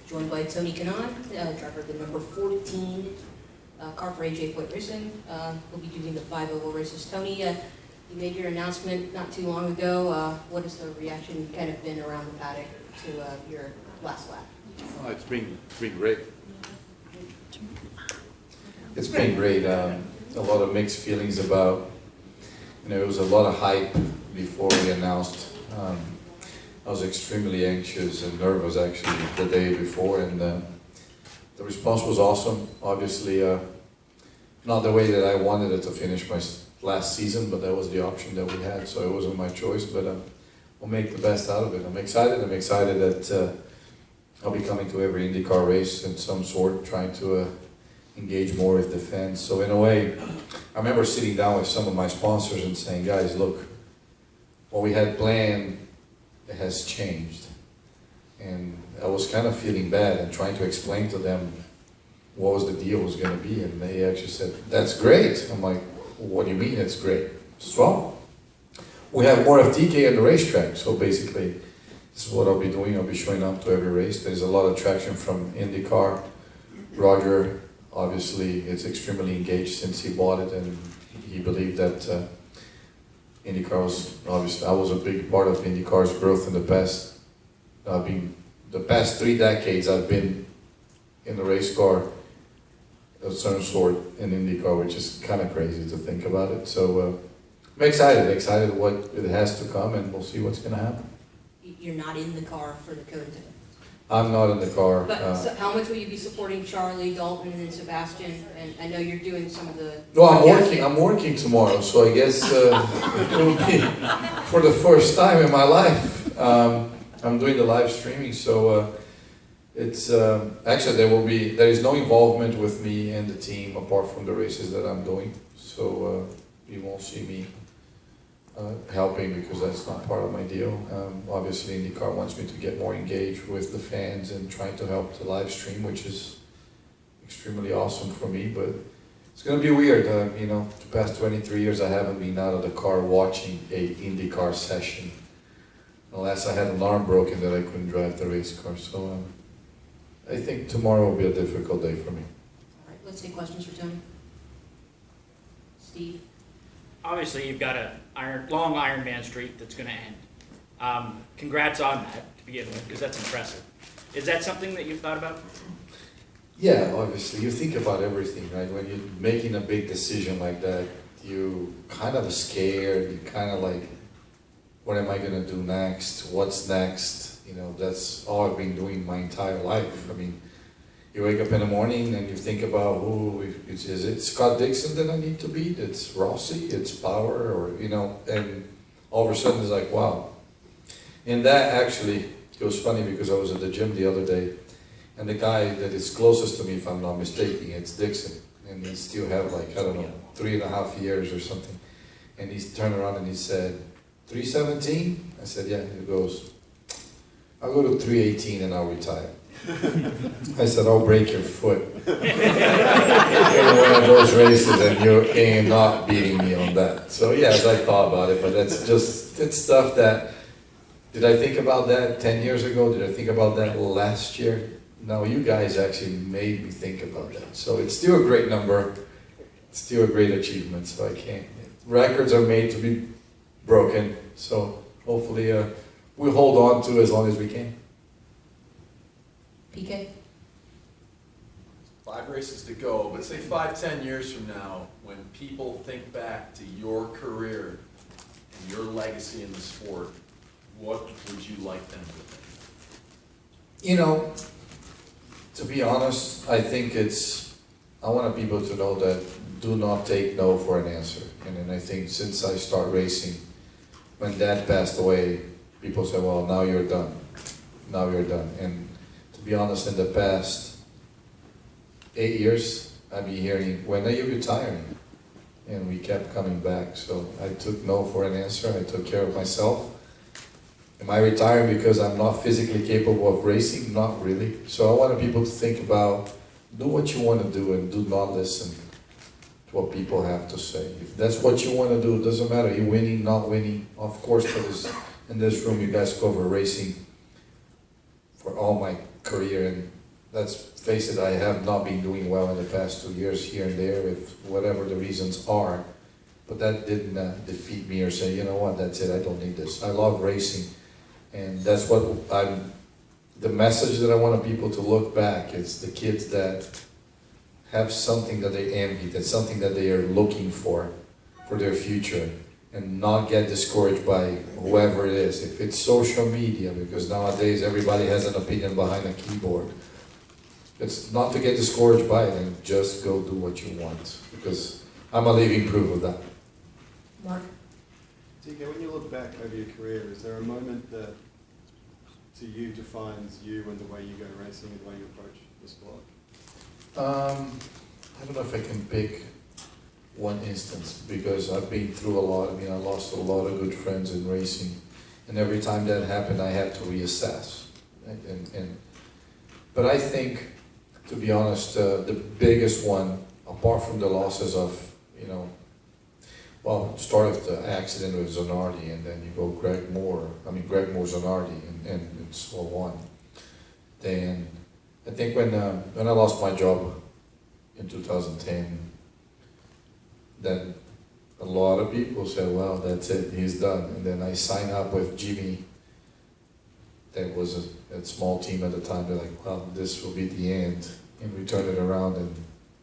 Joined by Tony Kanaan, driver of the number 14 car for AJ Foyt Racing. We'll be doing the 5 oval races. Tony, you made your announcement not too long ago. What has the reaction kind of been around the paddock to your last lap? Oh, it's been great. It's been great. A lot of mixed feelings about, it was a lot of hype before we announced. I was extremely anxious and nervous actually the day before, and the response was awesome. Obviously, not the way that I wanted it to finish my last season, but that was the option that we had, so it wasn't my choice, but we'll make the best out of it. I'm excited that I'll be coming to every IndyCar race in some sort, trying to engage more with the fans. So in a way, I remember sitting down with some of my sponsors and saying, guys, look, what we had planned has changed. And I was kind of feeling bad and trying to explain to them what was the deal was going to be. And they actually said, that's great. I'm like, what do you mean it's great? So, we have more of TK on the racetrack. So basically, this is what I'll be doing. I'll be showing up to every race. There's a lot of traction from IndyCar. Roger, obviously, is extremely engaged since he bought it, and he believed that IndyCar was, obviously, I was a big part of IndyCar's growth in the past. The past 3 decades I've been in the race car of some sort in IndyCar, which is kind of crazy to think about it. So I'm excited what it has to come, and we'll see what's going to happen. You're not in the car for the code today. I'm not in the car. But so how much will you be supporting Charlie, Dalton, and Sebastian? And I know you're doing some of the... No, I'm working tomorrow, so I guess it will be for the first time in my life. I'm doing the live streaming, so it's actually there is no involvement with me and the team apart from the races that I'm doing. So you won't see me helping because that's not part of my deal. Obviously, IndyCar wants me to get more engaged with the fans and trying to help the live stream, which is extremely awesome for me. But it's going to be weird. The past 23 years I haven't been out of the car watching a IndyCar session, unless I had an arm broken that I couldn't drive the race car. So I think tomorrow will be a difficult day for me. All right, let's take questions for Tony. Steve? Obviously, you've got a long Ironman streak that's going to end. Congrats on that to begin with, because that's impressive. Is that something that you've thought about? Yeah, obviously. You think about everything, right? When you're making a big decision like that, you kind of scared. You kind of like, what am I going to do next? What's next? That's all I've been doing my entire life. I mean, you wake up in the morning and you think about, is it Scott Dixon that I need to beat? It's Rossi, it's Power, or, and all of a sudden it's like, wow. And that actually, it was funny because I was at the gym the other day, and the guy that is closest to me, if I'm not mistaken, it's Dixon. And he still have 3.5 years or something. And he turned around and he said, 317? I said, yeah. He goes, I'll go to 318 and I'll retire. I said, I'll break your foot in one of those races and you ain't not beating me on that. So yes, I thought about it, but it's stuff that, did I think about that 10 years ago? Did I think about that last year? No, you guys actually made me think about that. So it's still a great number, it's still a great achievement, so I can't. Records are made to be broken, so hopefully we'll hold on to as long as we can. PK? 5 races to go, but say 5-10 years from now, when people think back to your career and your legacy in the sport, what would you like them to think? To be honest, I think I want people to know that do not take no for an answer. And I think since I start racing, when Dad passed away, people say, well, now you're done. Now you're done. And to be honest, in the past 8 years, I've been hearing, when are you retiring? And we kept coming back. So I took no for an answer. I took care of myself. Am I retiring because I'm not physically capable of racing? Not really. So I wanted people to think about, do what you want to do and do not listen to what people have to say. If that's what you want to do, it doesn't matter. You're winning, not winning. Of course, in this room, you guys cover racing for all my career, and let's face it, I have not been doing well in the past 2 years here and there, if whatever the reasons are, but that didn't defeat me or say, you know what, that's it, I don't need this. I love racing, and that's what the message that I want people to look back is the kids that have something that they envy, that's something that they are looking for their future, and not get discouraged by whoever it is. If it's social media, because nowadays everybody has an opinion behind a keyboard, it's not to get discouraged by it, and just go do what you want, because I'm a living proof of that. Mark? TK, when you look back over your career, is there a moment that to you defines you and the way you go racing and the way you approach the sport? I don't know if I can pick one instance, because I've been through a lot. I mean, I lost a lot of good friends in racing, and every time that happened, I had to reassess. But I think, to be honest, the biggest one, apart from the losses of, start with the accident with Zanardi, and then you go Greg Moore, Zanardi, and so on. Then, I think when I lost my job in 2010, then a lot of people said, well, that's it, he's done. And then I signed up with Jimmy, that was a small team at the time. They're like, well, this will be the end. And we turned it around and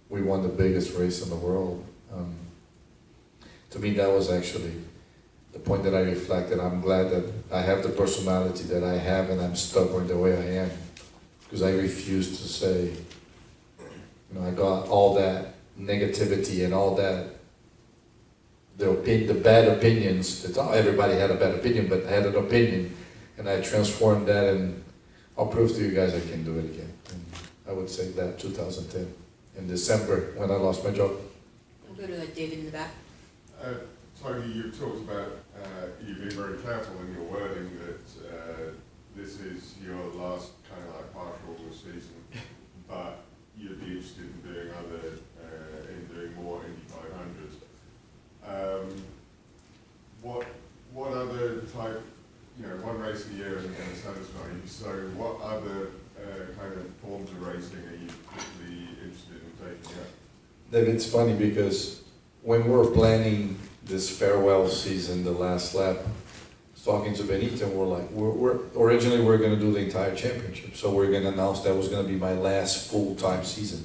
we won the biggest race in the world. To me, that was actually the point that I reflected. I'm glad that I have the personality that I have, and I'm stubborn the way I am, because I refuse to say, I got all that negativity and all that, the bad opinions, that everybody had a bad opinion, but I had an opinion, and I transformed that, and I'll prove to you guys I can do it again. And I would say that 2010, in December, when I lost my job. We'll go to David in the back. Tony, you talked about, you've been very careful in your wording that this is your last kind of like partial season, but you'd be interested in doing more Indy 500s. What other type, one race a year isn't going to satisfy you, so what other kind of forms of racing are you particularly interested in taking up? David, it's funny because when we were planning this farewell season, the last lap, I was talking to Benito, and we're like, originally we're going to do the entire championship, so we're going to announce that was going to be my last full-time season.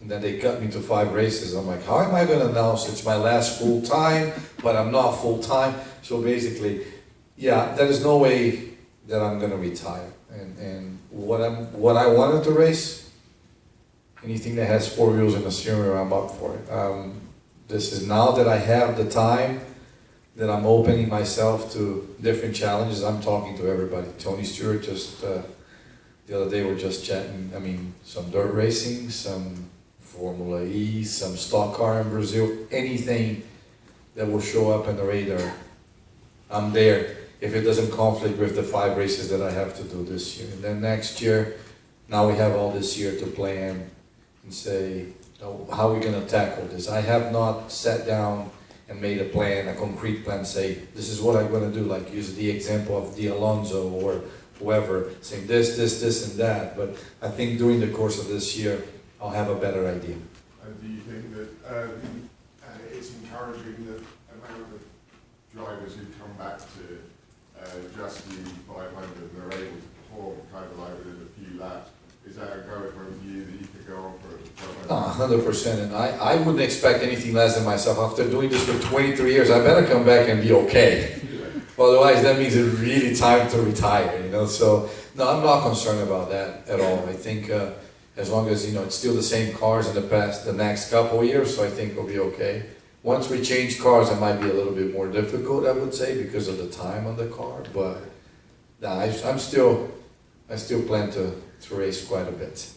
And then they cut me to 5 races. I'm like, how am I going to announce it's my last full-time, but I'm not full-time? So basically, yeah, there is no way that I'm going to retire. And what I wanted to race, anything that has 4 wheels and a steering wheel, I'm up for it. This is now that I have the time, that I'm opening myself to different challenges. I'm talking to everybody. Tony Stewart just, the other day we're just chatting, some dirt racing, some Formula E, some stock car in Brazil, anything that will show up in the radar, I'm there. If it doesn't conflict with the 5 races that I have to do this year. And then next year, now we have all this year to plan and say, how are we going to tackle this? I have not sat down and made a plan, a concrete plan, say, this is what I'm going to do, like use the example of Di Alonso or whoever, saying this, and that. But I think during the course of this year, I'll have a better idea. And do you think that it's encouraging that amount of drivers who come back to just the 500 and they're able to perform kind of like within a few laps? Is that a encouragement for you that you could go on for 100%, and I wouldn't expect anything less than myself. After doing this for 23 years, I better come back and be okay. Otherwise, that means it's really time to retire, So, no, I'm not concerned about that at all. I think as long as, it's still the same cars in the next couple of years, so I think we'll be okay. Once we change cars, it might be a little bit more difficult, I would say, because of the time on the car, but I still plan to race quite a bit.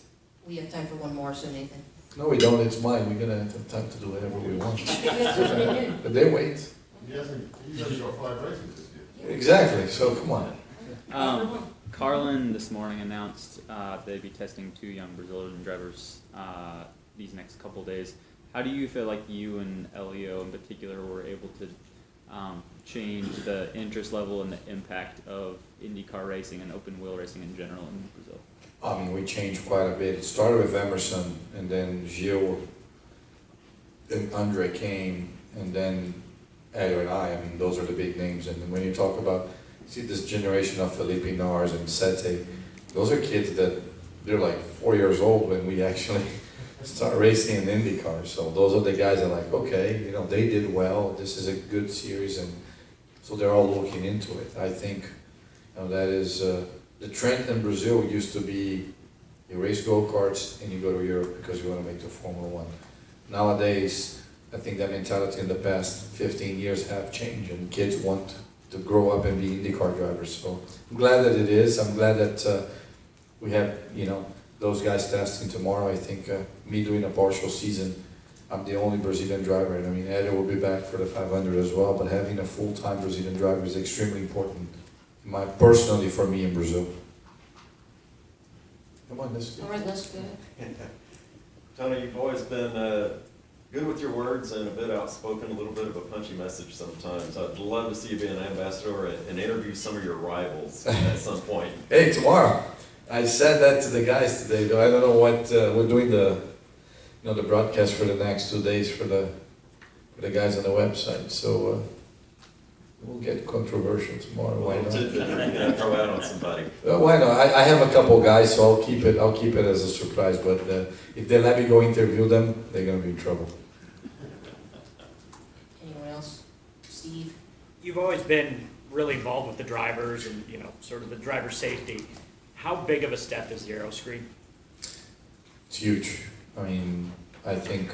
We have time for one more, so Nathan. No, we don't, it's mine, we're gonna have time to do whatever we want. That's what they do. But they wait. He's only got 5 races this year. Exactly, so come on. Carlin this morning announced they'd be testing 2 young Brazilian drivers these next couple days. How do you feel like you and Elio in particular were able to change the interest level and the impact of IndyCar racing and open wheel racing in general in Brazil? I mean, we changed quite a bit. It started with Emerson, and then Gil and Andre came, and then Hélio and I mean, those are the big names. And when you talk about, see this generation of Felipe Nars and Sete, those are kids that they're like 4 years old when we actually start racing in IndyCar. So those are the guys that are like, okay, you know, they did well. This is a good series, and so they're all looking into it. I think, you know, that is the trend in Brazil used to be you race go-karts and you go to Europe because you want to make the Formula One. Nowadays, I think that mentality in the past 15 years have changed, and kids want to grow up and be IndyCar drivers. So I'm glad that it is. I'm glad that we have, you know, those guys testing tomorrow. I think me doing a partial season, I'm the only Brazilian driver. And I mean, Hélio will be back for the 500 as well, but having a full-time Brazilian driver is extremely important, personally for me in Brazil. Come on, let's do it. All right, let's go. Tony, you've always been good with your words and a bit outspoken, a little bit of a punchy message sometimes. I'd love to see you be an ambassador and interview some of your rivals at some point. Hey, tomorrow. I said that to the guys today, though. I don't know what, we're doing the, you know, the broadcast for the next 2 days for the guys on the website. So we'll get controversial tomorrow. Why not? You're gonna throw out on somebody. Why not? I have a couple guys, so I'll keep it as a surprise. But if they let me go interview them, they're gonna be in trouble. Anyone else? Steve? You've always been really involved with the drivers and, you know, sort of the driver safety. How big of a step is the aero screen? It's huge. I mean, I think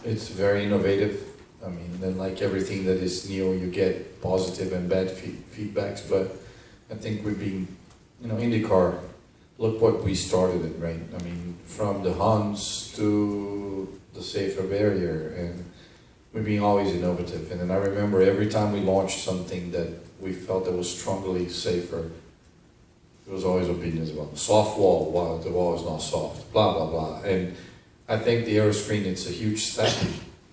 it's very innovative. I mean, then like everything that is new, you get positive and bad feedbacks. But I think we've been, you know, IndyCar. Look what we started it, right? I mean, from the Huns to the safer barrier, and we've been always innovative. And then I remember every time we launched something that we felt that was strongly safer, there was always opinions about soft wall, while the wall is not soft, blah, blah, blah. And I think the aero screen, it's a huge step.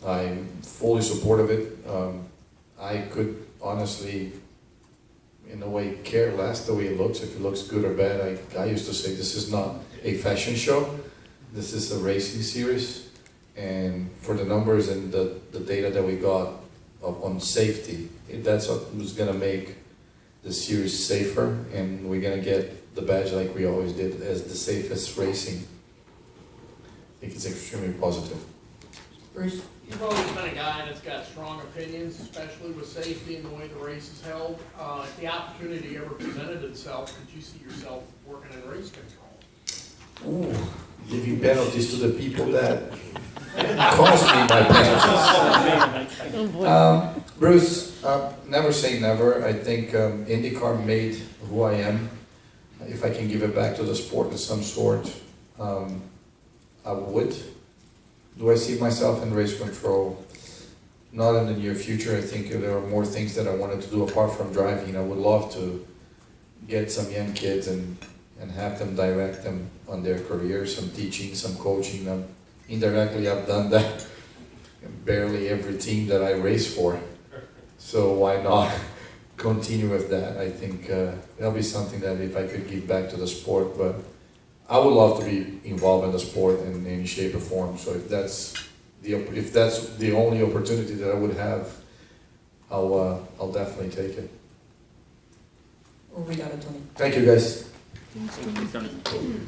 I'm fully supportive of it. I could honestly, in a way, care less the way it looks, if it looks good or bad. I used to say this is not a fashion show, this is a racing series. And for the numbers and the data that we got on safety, that's what was gonna make the series safer, and we're gonna get the badge like we always did as the safest racing. I think it's extremely positive. Bruce? You've always been a guy that's got strong opinions, especially with safety and the way the race is held. If the opportunity ever presented itself, could you see yourself working in race control? Ooh, giving penalties to the people that cost me my penalties. Bruce, never say never. I think IndyCar made who I am. If I can give it back to the sport of some sort, I would. Do I see myself in race control? Not in the near future. I think there are more things that I wanted to do apart from driving. I would love to get some young kids and have them direct them on their careers, some teaching, some coaching them. Indirectly, I've done that in barely every team that I race for. So why not continue with that? I think that'll be something that if I could give back to the sport, but I would love to be involved in the sport in any shape or form. So if that's the only opportunity that I would have, I'll definitely take it. Obrigado, Tony. Thank you, guys. Thanks, Tony.